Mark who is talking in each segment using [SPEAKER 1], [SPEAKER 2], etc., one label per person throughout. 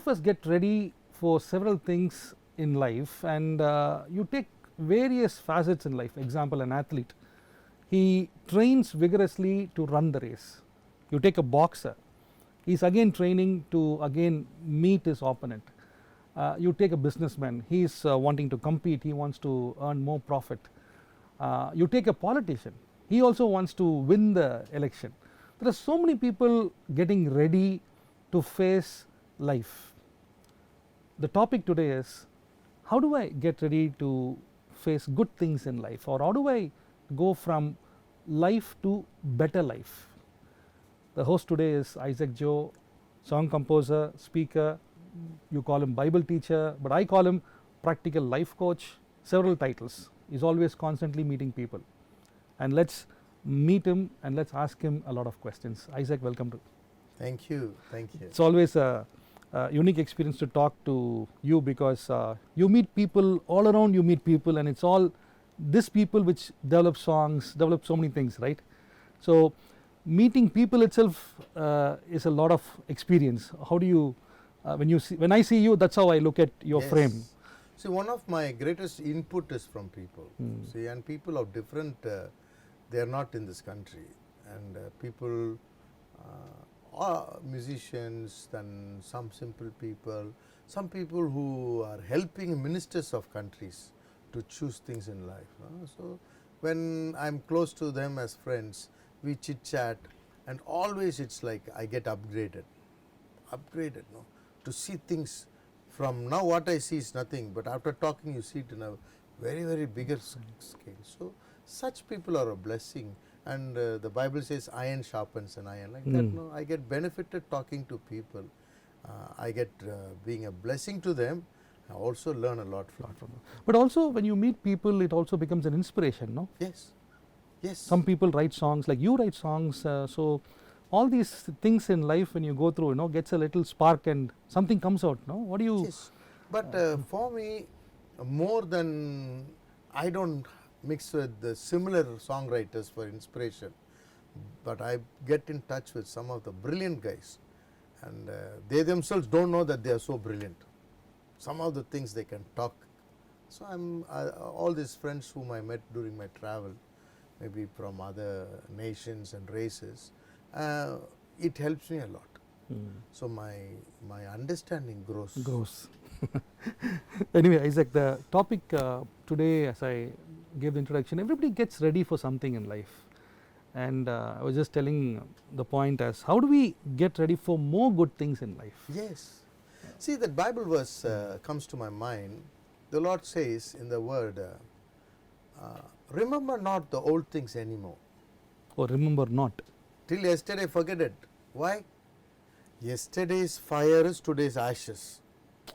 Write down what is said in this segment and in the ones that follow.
[SPEAKER 1] of us get ready for several things in life, and you take various facets in life. Example, an athlete, he trains vigorously to run the race. You take a boxer, he's again training to again meet his opponent. You take a businessman, he's wanting to compete, he wants to earn more profit. You take a politician, he also wants to win the election. There are so many people getting ready to face life. The topic today is, how do I get ready to face good things in life, or how do I go from life to better life? The host today is Isaac Joe, song composer, speaker. You call him Bible teacher, but I call him practical life coach. Several titles. He's always constantly meeting people. And let's meet him and let's ask him a lot of questions. Isaac, welcome to.
[SPEAKER 2] Thank you. Thank you.
[SPEAKER 1] It's always a unique experience to talk to you, because you meet people all around. You meet people, and it's all this people which develop songs, develop so many things, right? So meeting people itself is a lot of experience. How do you when I see you, that's how I look at your frame.
[SPEAKER 2] See, one of my greatest input is from people. See, and people of different, they are not in this country, and people are musicians, then some simple people, some people who are helping ministers of countries to choose things in life. So when I'm close to them as friends, we chit chat, and always it's like I get upgraded, no, to see things from now. What I see is nothing, but after talking you see it in a very, very bigger scale. So such people are a blessing, and the Bible says iron sharpens an iron, like that. No, I get benefited talking to people. I get being a blessing to them. I also learn a lot from them.
[SPEAKER 1] But also when you meet people, it also becomes an inspiration, no?
[SPEAKER 2] Yes, yes.
[SPEAKER 1] Some people write songs, like you write songs, so all these things in life, when you go through, gets a little spark and something comes out, no? What do you?
[SPEAKER 2] Yes, but for me, more than, I don't mix with the similar songwriters for inspiration, but I get in touch with some of the brilliant guys, and they themselves don't know that they are so brilliant. Some of the things they can talk. So I'm all these friends whom I met during my travel, maybe from other nations and races, it helps me a lot. So my understanding grows.
[SPEAKER 1] Anyway, Isaac, the topic today, as I gave the introduction, everybody gets ready for something in life, and I was just telling the point as, how do we get ready for more good things in life?
[SPEAKER 2] Yes. See, that Bible verse comes to my mind. The Lord says in the word, remember not the old things anymore.
[SPEAKER 1] Or remember not.
[SPEAKER 2] Till yesterday forget it. Why? Yesterday's fire is today's ashes.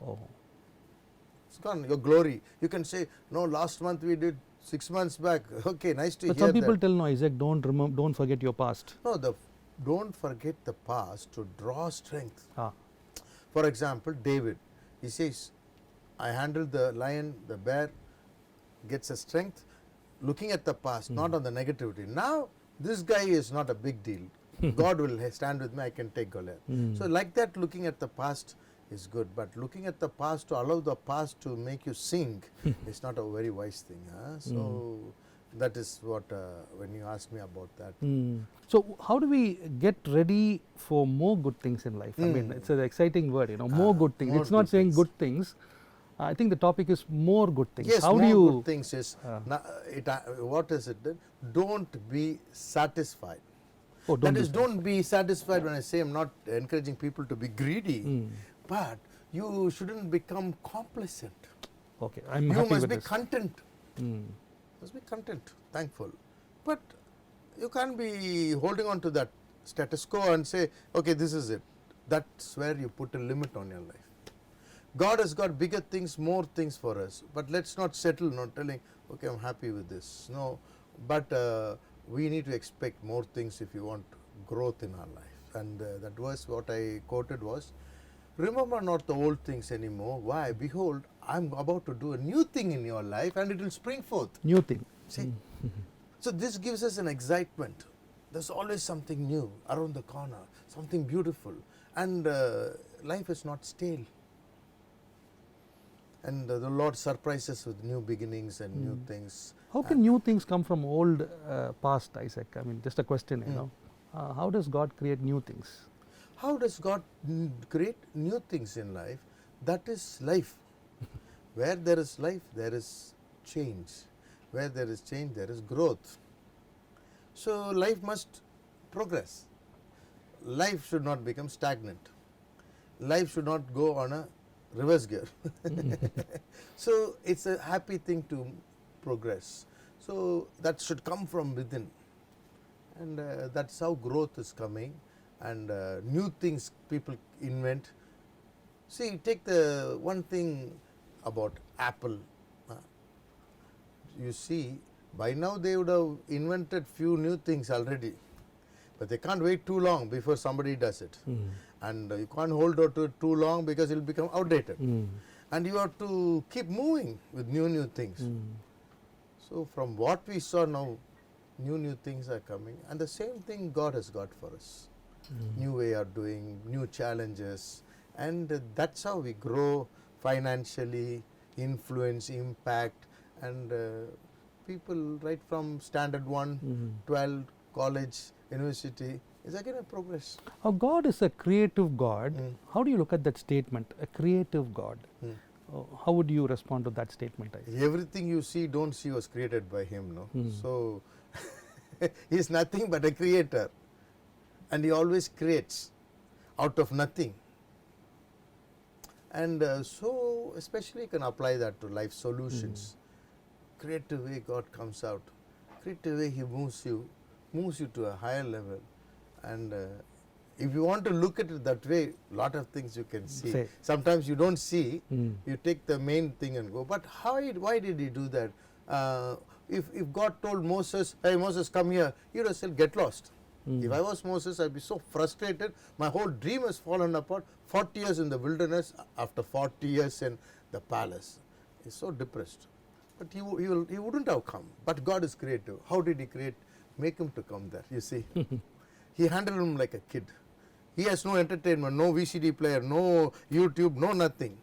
[SPEAKER 1] Oh.
[SPEAKER 2] It's gone, your glory. You can say, no, last month we did, 6 months back. Okay, nice to hear
[SPEAKER 1] But
[SPEAKER 2] that.
[SPEAKER 1] some people tell, no, Isaac, don't forget your past.
[SPEAKER 2] No, don't forget the past to draw strength.
[SPEAKER 1] Ah.
[SPEAKER 2] For example, David, he says, I handled the lion, the bear, gets a strength, looking at the past, not on the negativity. Now, this guy is not a big deal. God will stand with me, I can take Goliath. So like that, looking at the past is good, but looking at the past to allow the past to make you sink is not a very wise thing. So that is what, when you ask me about that.
[SPEAKER 1] So how do we get ready for more good things in life? I mean, it's an exciting word, more good things. It's not saying good things. I think the topic is more good things.
[SPEAKER 2] Yes,
[SPEAKER 1] how
[SPEAKER 2] more
[SPEAKER 1] do you
[SPEAKER 2] good things is, what is it then? Don't be satisfied.
[SPEAKER 1] Oh,
[SPEAKER 2] That is, don't be satisfied. When I say, I'm not encouraging people to be greedy, but you shouldn't become complacent.
[SPEAKER 1] Okay, I'm
[SPEAKER 2] You
[SPEAKER 1] happy
[SPEAKER 2] must
[SPEAKER 1] with
[SPEAKER 2] be
[SPEAKER 1] this.
[SPEAKER 2] content. Must be content, thankful. But you can't be holding on to that status quo and say, okay, this is it. That's where you put a limit on your life. God has got bigger things, more things for us. But let's not settle, not telling, okay, I'm happy with this. No, but we need to expect more things if you want growth in our life. And that verse what I quoted was, remember not the old things anymore. Why? Behold, I'm about to do a new thing in your life, and it will spring forth.
[SPEAKER 1] New thing.
[SPEAKER 2] See? So this gives us an excitement. There's always something new around the corner, something beautiful. And life is not stale. And the Lord surprises with new beginnings and new things.
[SPEAKER 1] How can new things come from old past, Isaac? I mean, just a question, you know. How does God create new things?
[SPEAKER 2] How does God create new things in life? That is life. Where there is life, there is change. Where there is change, there is growth. So life must progress. Life should not become stagnant. Life should not go on a reverse gear. So it's a happy thing to progress. So that should come from within. And that's how growth is coming. And new things people invent. See, take the one thing about Apple. You see, by now they would have invented few new things already. But they can't wait too long before somebody does it. And you can't hold on to it too long because it will become outdated. And you have to keep moving with new things. So from what we saw now, new things are coming. And the same thing God has got for us. New way of doing, new challenges. And that's how we grow financially, influence, impact. And people right from standard 1, 12, college, university, is again a progress.
[SPEAKER 1] God is a creative God. How do you look at that statement, a creative God? How would you respond to that statement?
[SPEAKER 2] Everything you see, don't see was created by Him. No? So, He is nothing but a creator. And He always creates out of nothing. And so, especially you can apply that to life solutions. Creative way God comes out. Creative way He moves you to a higher level. And if you want to look at it that way, lot of things you can see. Sometimes you don't see, you take the main thing and go. But why did He do that? If God told Moses, hey Moses, come here, he would have said, get lost. If I was Moses, I'd be so frustrated. My whole dream has fallen apart. 40 years in the wilderness, after 40 years in the palace. He's so depressed. But he wouldn't have come. But God is creative. How did He create? Make him to come there, you see. He handled him like a kid. He has no entertainment, no VCD player, no YouTube, no nothing.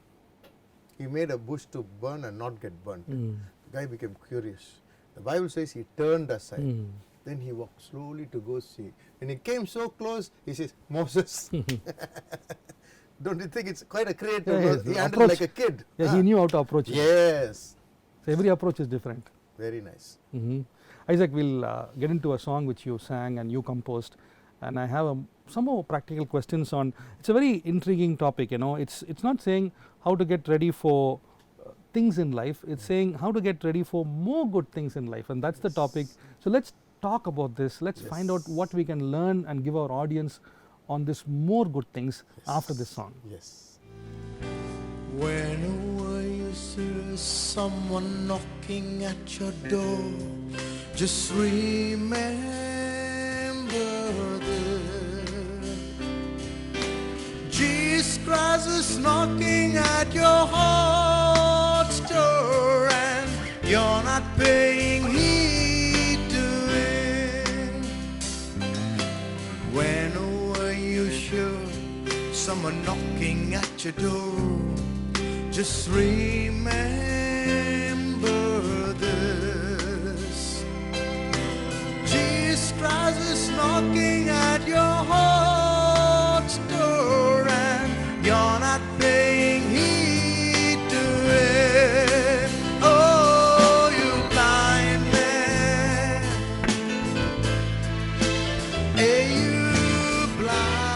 [SPEAKER 2] He made a bush to burn and not get burnt. The guy became curious. The Bible says he turned aside. Then he walked slowly to go see. When he came so close, he says, Moses. Don't you think it's quite a creative?
[SPEAKER 1] Yes,
[SPEAKER 2] he handled like a kid.
[SPEAKER 1] Yeah, he knew how to approach it.
[SPEAKER 2] Yes.
[SPEAKER 1] So every approach is different.
[SPEAKER 2] Very nice.
[SPEAKER 1] Isaac, we'll get into a song which you sang and you composed, and I have some more practical questions on. It's a very intriguing topic, you know. It's not saying how to get ready for things in life. It's saying how to get ready for more good things in life, and that's the topic. So let's talk about this. Let's find out what we can learn and give our audience on this more good things after this song.
[SPEAKER 2] Yes.
[SPEAKER 3] Whenever you see someone knocking at your door, just remember this. Jesus Christ is knocking at your heart's door, and you're not paying heed to it. Whenever you hear someone knocking at your door, just remember this. Jesus Christ is knocking at your heart's door, and you're not paying heed to it. Oh, you blind man. Hey, you blind.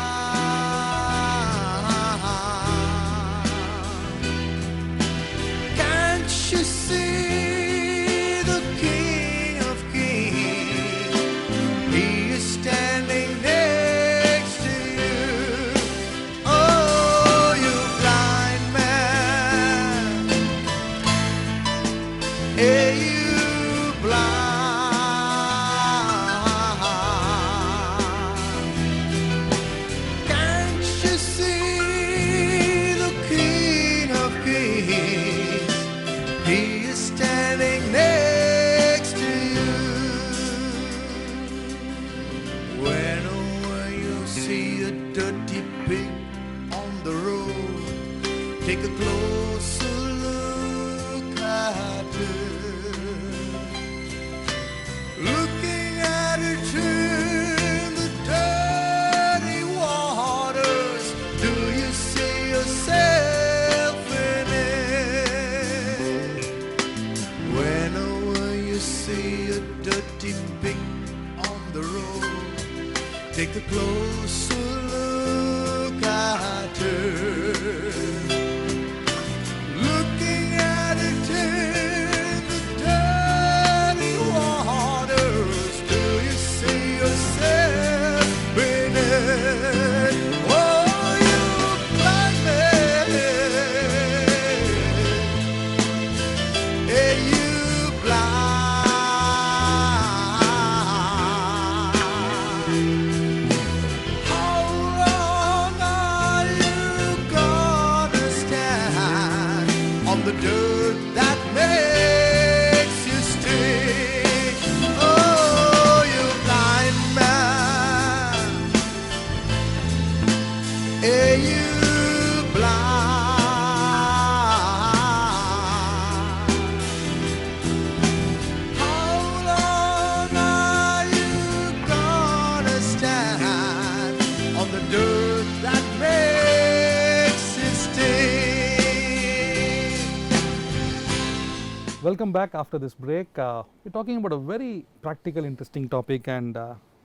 [SPEAKER 3] You see the King of Kings, He is standing next to you. Oh, you blind man, hey, you blind. Can't you see the King of Kings? He is standing next to you. Whenever you see a dirty pig on the road, take a closer look. closer look at her. Looking at it in the dirty waters, do you see yourself in it? Oh, you blind man, hey, you blind. How long are you gonna stand on the dirt that makes you stink? Oh, you blind man, hey, you blind. How long are you gonna stand on the dirt that makes you stink?
[SPEAKER 1] Welcome back after this break. We're talking about a very practical, interesting topic, and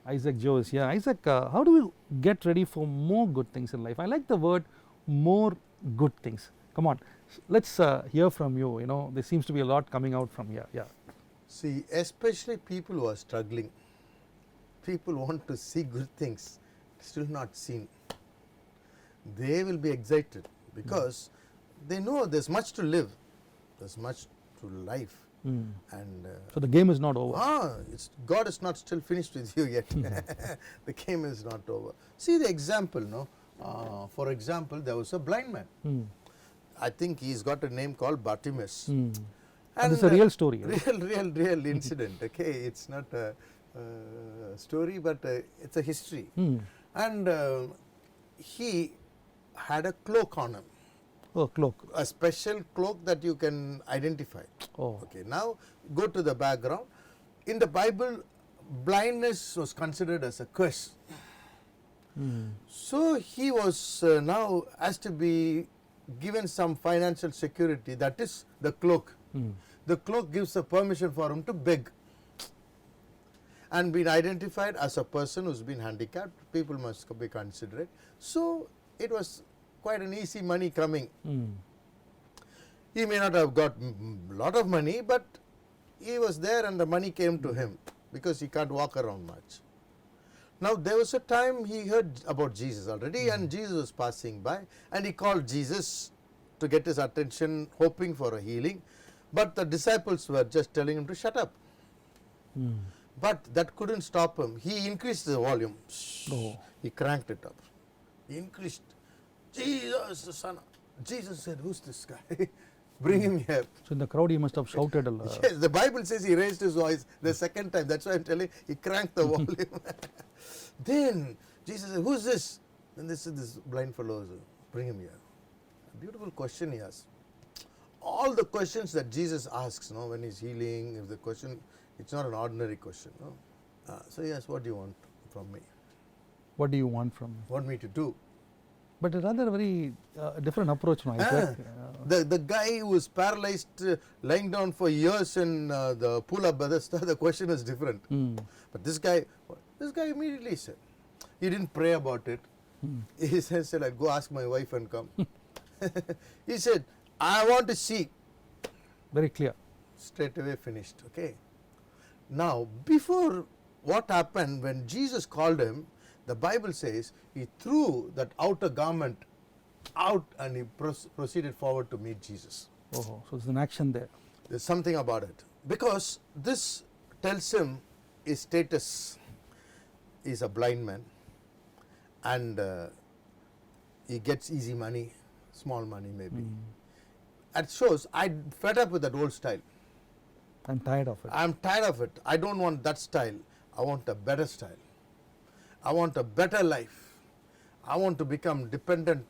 [SPEAKER 1] Isaac Joe is here. Isaac, how do we get ready for more good things in life? I like the word more good things. Come on, let's hear from you. You know, there seems to be a lot coming out from here. Yeah.
[SPEAKER 2] See, especially people who are struggling, people want to see good things, still not seen. They will be excited because they know there's much to live, there's much to life, and
[SPEAKER 1] So the game is not over.
[SPEAKER 2] God is not still finished with you yet. The game is not over. See the example, no? For example, there was a blind man.
[SPEAKER 1] Hmm.
[SPEAKER 2] I think he's got a name called Bartimaeus.
[SPEAKER 1] Hmm. And this is a real story. Right?
[SPEAKER 2] Real incident. Okay, it's not a story, but it's a history.
[SPEAKER 1] Hmm.
[SPEAKER 2] And he had a cloak on him,
[SPEAKER 1] Oh, cloak.
[SPEAKER 2] a special cloak that you can identify.
[SPEAKER 1] Oh.
[SPEAKER 2] Okay, now go to the background. In the Bible, blindness was considered as a curse. So he was now has to be given some financial security, that is the cloak. The cloak gives a permission for him to beg, and been identified as a person who's been handicapped. People must be considerate. So it was quite an easy money coming. He may not have got a lot of money, but he was there and the money came to him because he can't walk around much. Now there was a time he heard about Jesus already, and Jesus was passing by, and he called Jesus to get his attention, hoping for a healing, but the disciples were just telling him to shut up. But that couldn't stop him. He increased the volume.
[SPEAKER 1] Oh.
[SPEAKER 2] He cranked it up. He increased. Jesus, the son. Jesus said, "Who's this guy? Bring him here."
[SPEAKER 1] So in the crowd, he must have shouted a lot.
[SPEAKER 2] Yes, the Bible says he raised his voice the second time. That's why I'm telling you, he cranked the volume. Then Jesus said, "Who's this?" Then they said, "This blind fellow, bring him here." A beautiful question he asked. All the questions that Jesus asks, no, when he's healing, if the question, it's not an ordinary question. No? So he asked, "What do you want from me?
[SPEAKER 1] What do you want from me?
[SPEAKER 2] What me to do?"
[SPEAKER 1] But a rather very different approach now, Isaac.
[SPEAKER 2] The guy who was paralyzed, lying down for years in the pool of Bethesda, the question is different. But this guy immediately said, he didn't pray about it. He said, "I'll go ask my wife and come." He said, "I want to see."
[SPEAKER 1] Very clear.
[SPEAKER 2] Straight away finished. Okay. Now, before what happened when Jesus called him, the Bible says he threw that outer garment out and he proceeded forward to meet Jesus.
[SPEAKER 1] Oh, so there's an action there.
[SPEAKER 2] There's something about it. Because this tells him his status is a blind man, and he gets easy money, small money maybe. It shows I'm fed up with that old style.
[SPEAKER 1] I'm tired of it.
[SPEAKER 2] I'm tired of it. I don't want that style. I want a better style. I want a better life. I want to become dependent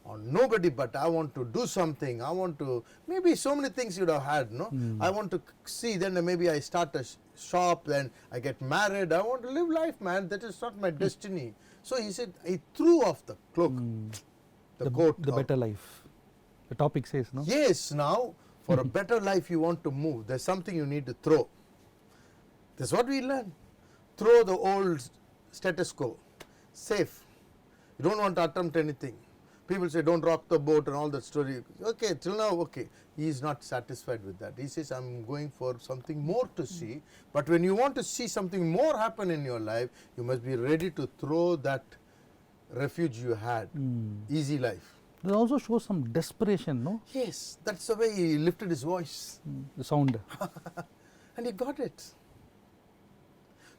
[SPEAKER 2] on nobody, but I want to do something. I want to, maybe so many things you'd have had, no? I want to see, then maybe I start a shop, then I get married. I want to live life, man. That is not my destiny. So he said, he threw off the cloak, the coat.
[SPEAKER 1] The better life. The topic says, no?
[SPEAKER 2] Yes, now for a better life you want to move. There's something you need to throw. That's what we learn. Throw the old status quo. safe. You don't want to attempt anything. People say don't rock the boat and all that story. Okay, till now, okay. He is not satisfied with that. He says, I'm going for something more to see. But when you want to see something more happen in your life, you must be ready to throw that refuge you had, easy life.
[SPEAKER 1] It also shows some desperation, no?
[SPEAKER 2] Yes, that's the way he lifted his voice.
[SPEAKER 1] The sound.
[SPEAKER 2] And he got it.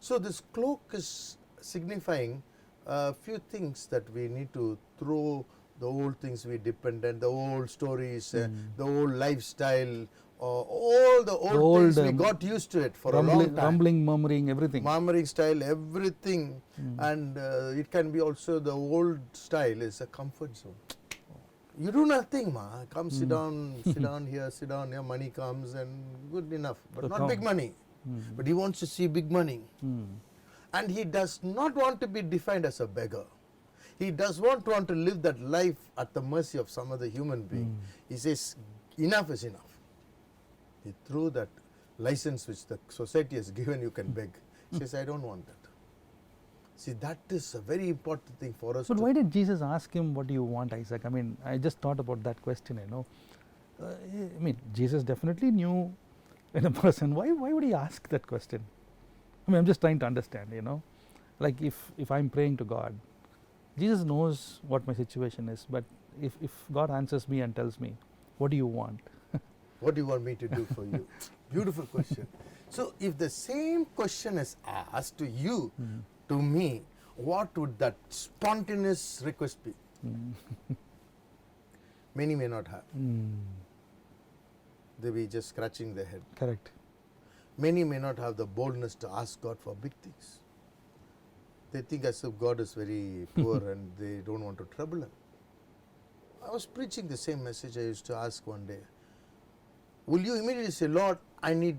[SPEAKER 2] So this cloak is signifying a few things that we need to throw the old things we dependent, the old stories, the old lifestyle, all the old things we got used to it for a long time.
[SPEAKER 1] Rumbling, murmuring, everything.
[SPEAKER 2] Murmuring style, everything. And it can be also the old style is a comfort zone. You do nothing, ma. Come sit down here, sit down here, money comes and good enough. But not big money. But he wants to see big money. And he does not want to be defined as a beggar. He does not want to live that life at the mercy of some other human being. He says, enough is enough. He threw that license which the society has given, you can beg. He says, I don't want that. See, that is a very important thing for us.
[SPEAKER 1] But why did Jesus ask him, what do you want, Isaac? I mean, I just thought about that question, you know. I mean, Jesus definitely knew in a person. Why would he ask that question? I mean, I'm just trying to understand, you know. Like if I'm praying to God, Jesus knows what my situation is, but if God answers me and tells me, what do you want?
[SPEAKER 2] What do you want me to do for you? Beautiful question. So if the same question is asked to you, to me, what would that spontaneous request be? Many may not have. They be just scratching their head.
[SPEAKER 1] Correct.
[SPEAKER 2] Many may not have the boldness to ask God for big things. They think as if God is very poor and they don't want to trouble him. I was preaching the same message I used to ask one day. Will you immediately say, Lord, I need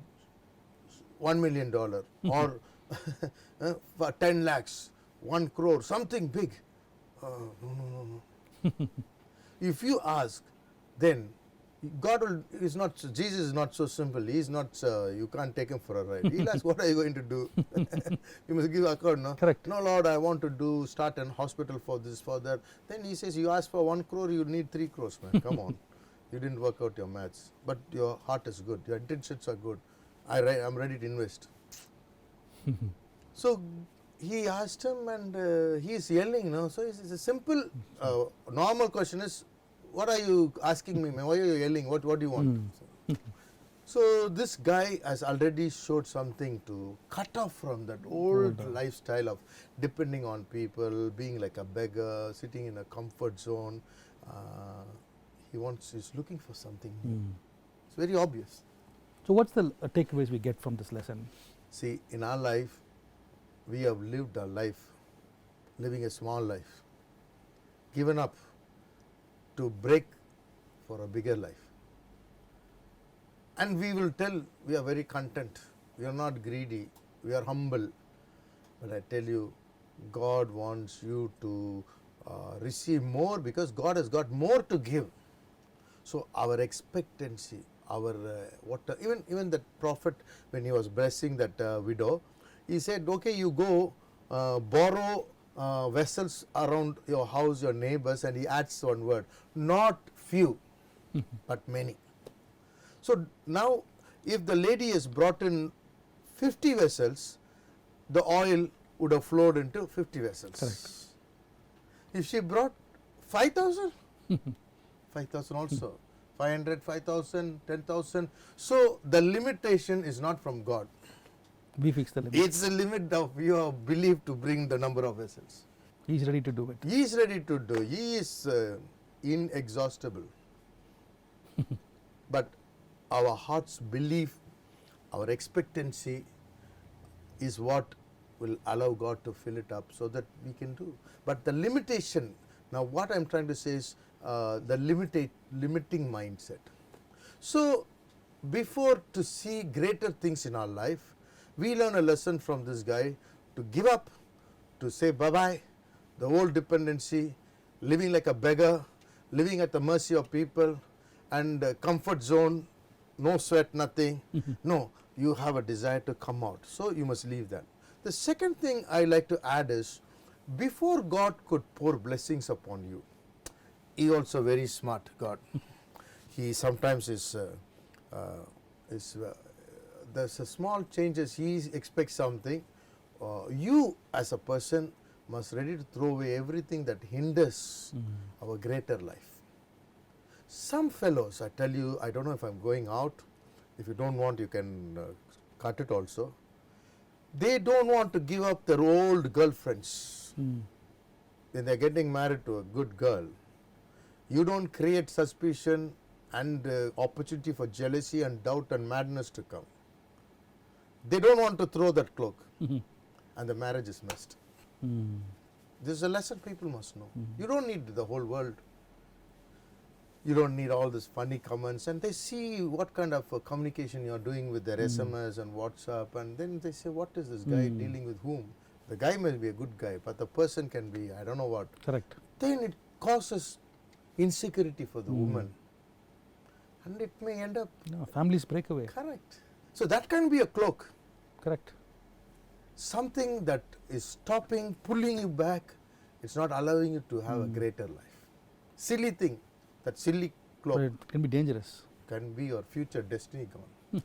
[SPEAKER 2] $1 million or for 10 lakhs, 1 crore, something big? No. If you ask, then God is not, Jesus is not so simple. He is not, you can't take him for a ride. He'll ask, what are you going to do? You must give account, no?
[SPEAKER 1] Correct.
[SPEAKER 2] No, Lord, I want to start an hospital for this, for that. Then he says, you ask for 1 crore, you need 3 crores, man. Come on. You didn't work out your maths. But your heart is good. Your intentions are good. I'm ready to invest. So he asked him and he is yelling, no? So it's a simple, normal question is, what are you asking me, man? Why are you yelling? What do you want? So this guy has already showed something to cut off from that old lifestyle of depending on people, being like a beggar, sitting in a comfort zone. He's looking for something new. It's very obvious.
[SPEAKER 1] So what's the takeaways we get from this lesson?
[SPEAKER 2] See, in our life, we have lived our life, living a small life, given up to break for a bigger life. And we will tell we are very content, we are not greedy, we are humble. But I tell you, God wants you to receive more because God has got more to give. So our expectancy, our even that prophet, when he was blessing that widow, he said, okay, you go borrow vessels around your house, your neighbors, and he adds one word, not few, but many. So now, if the lady has brought in 50 vessels, the oil would have flowed into 50 vessels.
[SPEAKER 1] Correct.
[SPEAKER 2] If she brought 5,000, 5,000 also, 500, 5,000, 10,000. So the limitation is not from God.
[SPEAKER 1] We fix the limit.
[SPEAKER 2] It's the limit of your belief to bring the number of vessels.
[SPEAKER 1] He's ready to do it.
[SPEAKER 2] He is ready to do. He is inexhaustible. But our heart's belief, our expectancy is what will allow God to fill it up so that we can do. But the limitation, now what I'm trying to say is the limiting mindset. So before to see greater things in our life, we learn a lesson from this guy to give up, to say bye-bye, the old dependency, living like a beggar, living at the mercy of people, and comfort zone, no sweat, nothing. No, you have a desire to come out. So you must leave that. The second thing I like to add is, before God could pour blessings upon you, He also very smart God. He sometimes there's a small changes. He expects something. You as a person must ready to throw away everything that hinders our greater life. Some fellows, I tell you, I don't know if I'm going out. If you don't want, you can cut it also. They don't want to give up their old girlfriends. When they're getting married to a good girl, you don't create suspicion and opportunity for jealousy and doubt and madness to come. They don't want to throw that cloak, and the marriage is messed. This is a lesson people must know. You don't need the whole world. You don't need all these funny comments, and they see what kind of communication you are doing with their SMS and WhatsApp, and then they say, what is this guy dealing with whom? The guy may be a good guy, but the person can be, I don't know what.
[SPEAKER 1] Correct.
[SPEAKER 2] Then it causes insecurity for the woman, and it may end up,
[SPEAKER 1] No, families break away.
[SPEAKER 2] correct. So that can be a cloak,
[SPEAKER 1] Correct.
[SPEAKER 2] something that is stopping, pulling you back. It's not allowing you to have a greater life. Silly thing, that silly cloak
[SPEAKER 1] But it can be dangerous.
[SPEAKER 2] can be your future destiny gone.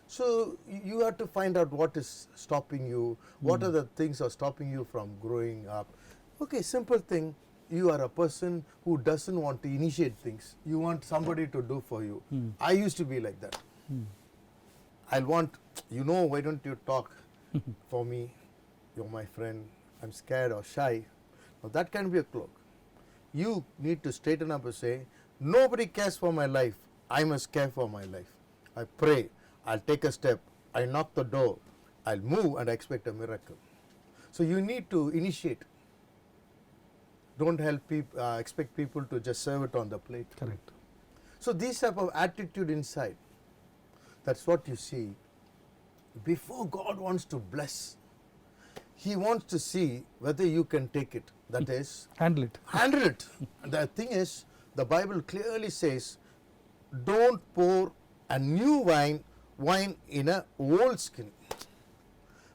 [SPEAKER 2] So you have to find out what is stopping you, what are the things are stopping you from growing up. Okay, simple thing, you are a person who doesn't want to initiate things. You want somebody to do for you. I used to be like that. I'll want, why don't you talk for me? You're my friend. I'm scared or shy. Now that can be a cloak. You need to straighten up and say, nobody cares for my life. I must care for my life. I pray. I'll take a step. I knock the door. I'll move and I expect a miracle. So you need to initiate. Don't expect people to just serve it on the plate.
[SPEAKER 1] Correct.
[SPEAKER 2] So this type of attitude inside, that's what you see. Before God wants to bless, He wants to see whether you can take it. That is,
[SPEAKER 1] Handle it.
[SPEAKER 2] handle it. The thing is, the Bible clearly says, don't pour a new wine in a old skin.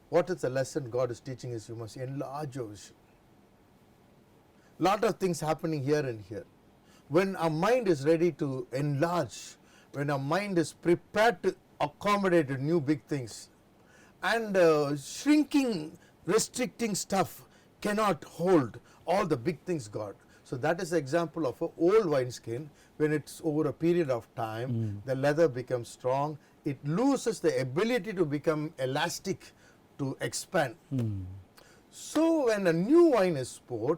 [SPEAKER 2] What is the lesson God is teaching is you must enlarge your vision. Lot of things happening here and here. When our mind is ready to enlarge, when our mind is prepared to accommodate new big things, and shrinking, restricting stuff cannot hold all the big things God. So that is the example of an old wineskin. When it's over a period of time, the leather becomes strong. It loses the ability to become elastic, to expand. So when a new wine is poured,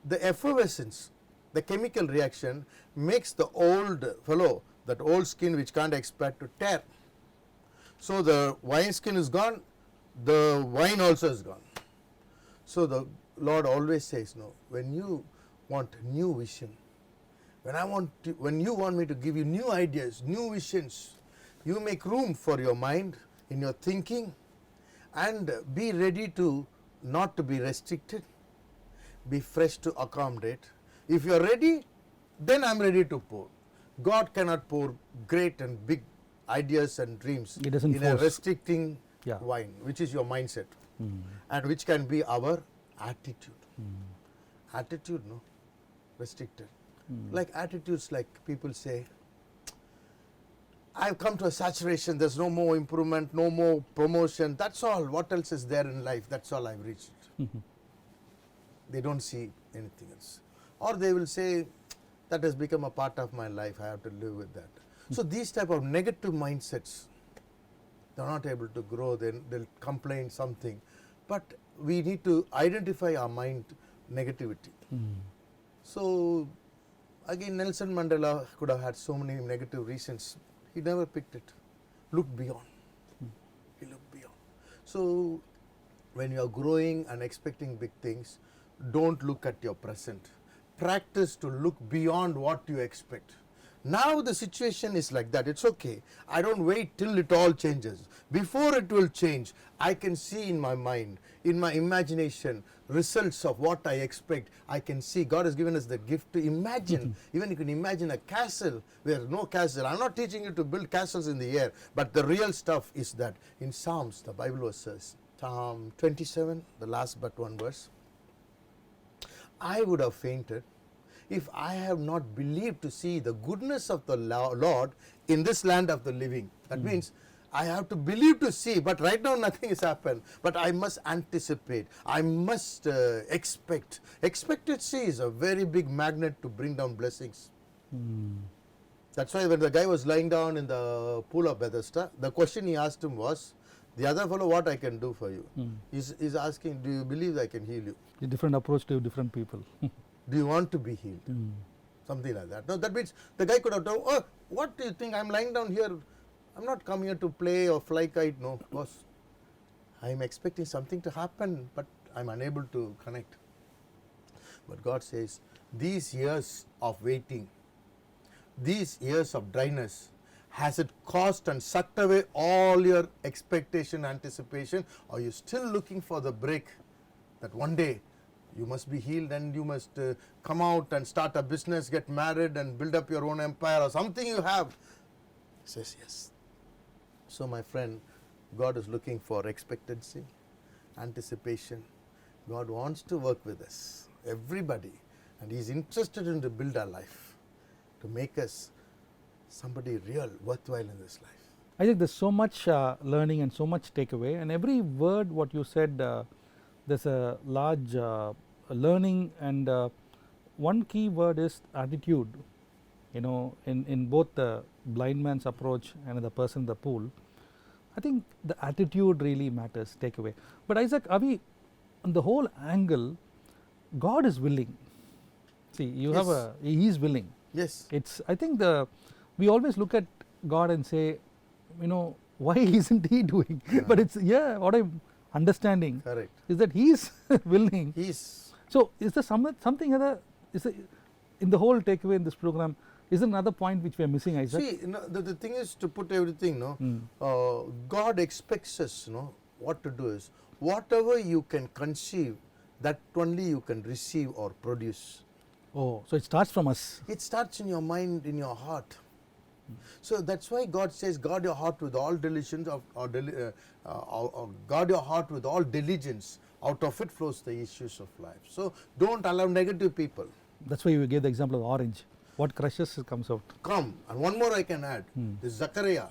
[SPEAKER 2] the effervescence, the chemical reaction makes the old fellow, that old skin which can't expand, to tear. So the wine skin is gone, the wine also is gone. So the Lord always says, no, when you want new vision, when you want me to give you new ideas, new visions, you make room for your mind in your thinking and be ready to not to be restricted, be fresh to accommodate. If you are ready, then I am ready to pour. God cannot pour great and big ideas and dreams
[SPEAKER 1] He doesn't
[SPEAKER 2] in a
[SPEAKER 1] force.
[SPEAKER 2] restricting
[SPEAKER 1] Yeah.
[SPEAKER 2] wine, which is your mindset, and which can be our attitude. Attitude, no? Restricted. Like attitudes, like people say, I've come to a saturation, there's no more improvement, no more promotion, that's all. What else is there in life? That's all I've reached. They don't see anything else. Or they will say, that has become a part of my life, I have to live with that. So these type of negative mindsets, they're not able to grow, then they'll complain something. But we need to identify our mind negativity. So again, Nelson Mandela could have had so many negative reasons. He never picked it. Look beyond. He looked beyond. So when you are growing and expecting big things, don't look at your present. Practice to look beyond what you expect. Now the situation is like that. It's okay. I don't wait till it all changes. Before it will change, I can see in my mind, in my imagination, results of what I expect. I can see. God has given us the gift to imagine. Even you can imagine a castle where no castle. I'm not teaching you to build castles in the air, but the real stuff is that in Psalms, the Bible says, Psalm 27, the last but one verse. I would have fainted if I have not believed to see the goodness of the Lord in this land of the living. That means I have to believe to see, but right now nothing has happened. But I must anticipate. I must expect. Expectancy is a very big magnet to bring down blessings. That's why when the guy was lying down in the pool of Bethesda, the question he asked him was, the other fellow, what I can do for you? He's asking, do you believe I can heal you?
[SPEAKER 1] A different approach to different people.
[SPEAKER 2] Do you want to be healed? Something like that. No, that means the guy could have told, oh, what do you think? I'm lying down here. I'm not come here to play or fly kite. No, boss. I'm expecting something to happen, but I'm unable to connect. But God says, these years of waiting, these years of dryness, has it caused and sucked away all your expectation, anticipation? Or are you still looking for the break that one day you must be healed and you must come out and start a business, get married and build up your own empire or something you have? He says yes. So my friend, God is looking for expectancy, anticipation. God wants to work with us, everybody, and He is interested in to build our life, to make us somebody real, worthwhile in this life.
[SPEAKER 1] I think there's so much learning and so much takeaway, and every word what you said, there's a large learning, and one key word is attitude. You know, in both the blind man's approach and the person in the pool, I think the attitude really matters, takeaway. But Isaac, Avi, on the whole angle, God is willing. See, you
[SPEAKER 2] Yes.
[SPEAKER 1] have He is willing.
[SPEAKER 2] Yes.
[SPEAKER 1] It's, I think we always look at God and say, you know, why isn't He doing? But it's, what I'm understanding
[SPEAKER 2] Correct.
[SPEAKER 1] is that He is willing.
[SPEAKER 2] He's
[SPEAKER 1] So is there something other, in the whole takeaway in this program, is there another point which we are missing, Isaac?
[SPEAKER 2] see, the thing is to put everything, God expects us, what to do is, whatever you can conceive, that only you can receive or produce.
[SPEAKER 1] Oh, so it starts from us.
[SPEAKER 2] It starts in your mind, in your heart. So that's why God says, guard your heart with all diligence, or guard your heart with all diligence. Out of it flows the issues of life. So don't allow negative people.
[SPEAKER 1] That's why you gave the example of orange. What crushes comes out.
[SPEAKER 2] Come. And one more I can add. This Zachariah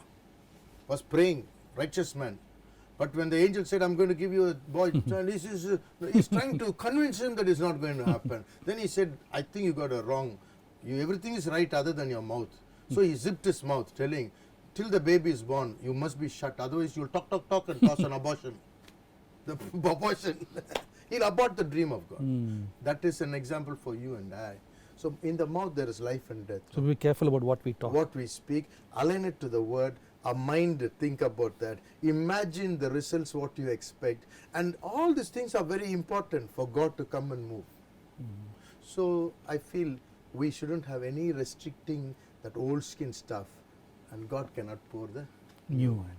[SPEAKER 2] was praying, righteous man. But when the angel said, I'm going to give you a boy, child, he's trying to convince him that it's not going to happen. Then he said, I think you got it wrong. Everything is right other than your mouth. So he zipped his mouth, telling, till the baby is born, you must be shut. Otherwise, you'll talk and toss an abortion. The abortion. He'll abort the dream of God. That is an example for you and I. So in the mouth there is life and death.
[SPEAKER 1] So be careful about what we talk.
[SPEAKER 2] What we speak, align it to the word, our mind think about that, imagine the results, what you expect, and all these things are very important for God to come and move. So I feel we shouldn't have any restricting that old skin stuff, and God cannot pour the
[SPEAKER 1] New one.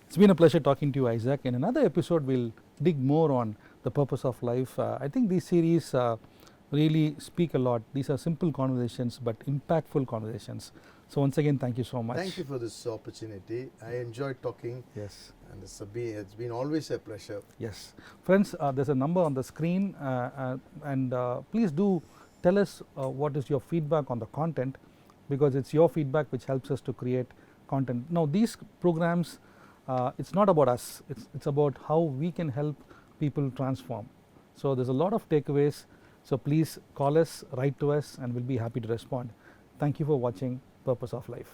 [SPEAKER 1] It's been a pleasure talking to you, Isaac. In another episode, we'll dig more on the purpose of life. I think these series really speak a lot. These are simple conversations, but impactful conversations. So once again, thank you so much.
[SPEAKER 2] Thank you for this opportunity. I enjoyed talking.
[SPEAKER 1] Yes.
[SPEAKER 2] And it's been always a pleasure.
[SPEAKER 1] Yes. Friends, there's a number on the screen, and please do tell us what is your feedback on the content, because it's your feedback which helps us to create content. Now, these programs, it's not about us, it's about how we can help people transform. So there's a lot of takeaways. So please call us, write to us, and we'll be happy to respond. Thank you for watching Purpose of Life.